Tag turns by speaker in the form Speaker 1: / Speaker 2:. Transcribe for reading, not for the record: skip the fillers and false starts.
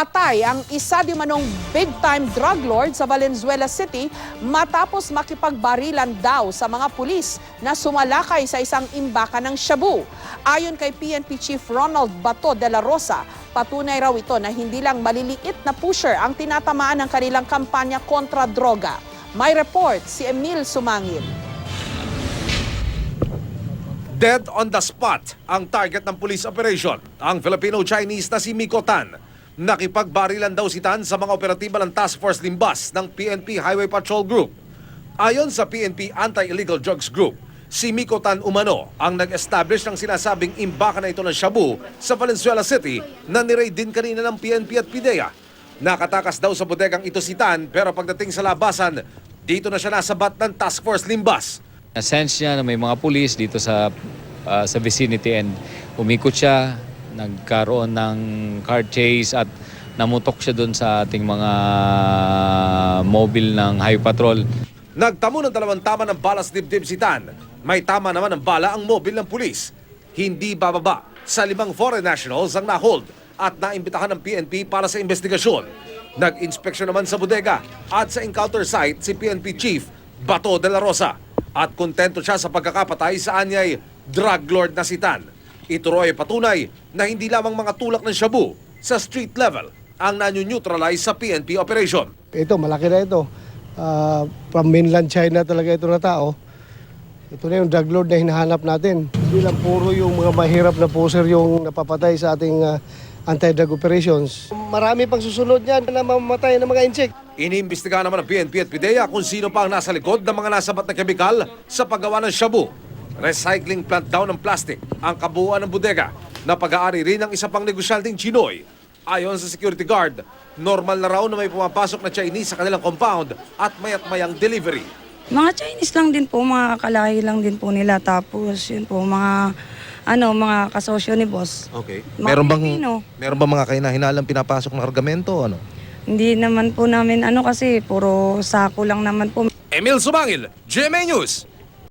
Speaker 1: Atay ang isa di manong big-time drug lord sa Valenzuela City matapos makipagbarilan daw sa mga pulis na sumalakay sa isang imbakan ng shabu. Ayon kay PNP Chief Ronald Bato de la Rosa, patunay raw ito na hindi lang maliliit na pusher ang tinatamaan ng kanilang kampanya kontra droga. May report si Emil Sumangil.
Speaker 2: Dead on the spot ang target ng police operation, ang Filipino-Chinese na si Miko Tan. Nakipagbarilan daw si Tan sa mga operatiba ng Task Force Limbas ng PNP Highway Patrol Group. Ayon sa PNP Anti-Illegal Drugs Group, si Miko Tan umano ang nag-establish ng sinasabing imbakan na ito ng shabu sa Valenzuela City na niraid din kanina ng PNP at PIDEA. Nakatakas daw sa bodegang ito si Tan pero pagdating sa labasan, dito na siya nasabat ng Task Force Limbas.
Speaker 3: Na-sense niya na may mga pulis dito sa vicinity and umikot siya, nagkaroon ng car chase at namutok siya doon sa ating mga mobile ng Highway Patrol.
Speaker 2: Nagtamo ng 2 tama ng bala sa dibdib si Tan. May tama naman ng bala ang mobile ng pulis. Hindi bababa sa 5 foreign nationals ang nahold at naimbitahan ng PNP para sa investigasyon. Nag-inspeksyon naman sa bodega at sa encounter site si PNP Chief Bato de la Rosa. At kontento siya sa pagkakapatay sa anyay drug lord na si Tan. Ito ay patunay na hindi lamang mga tulak ng shabu sa street level ang nanyo-neutralize sa PNP operation.
Speaker 4: Ito, malaki na ito. From mainland China talaga ito na tao. Ito na yung drug lord na hinahanap natin. Hindi lang puro yung mga mahirap na poser yung napapatay sa ating anti-drug operations. Marami pang susunod yan na mamamatay ng mga insect.
Speaker 2: Iniimbestigahan naman ng PNP at PIDEA kung sino pa ang nasa likod ng mga nasabat na kemikal sa paggawa ng shabu. Recycling plant daw ng plastic ang kabuuan ng bodega na pag-aari rin ng isa pang negosyanteng Chinoy. Ayon sa security guard, normal na raw na may pumapasok na Chinese sa kanilang compound at mayat-mayang delivery.
Speaker 5: Mga Chinese lang din po, mga kalahi lang din po nila. Tapos yun po, mga kasosyo ni boss.
Speaker 6: Okay.
Speaker 5: Mga Pilipino.
Speaker 6: Meron bang mga kahinalang pinapasok ng argamento? Ano?
Speaker 5: Hindi naman po namin kasi puro sako lang naman po.
Speaker 2: Emil Sumangil, GMA News.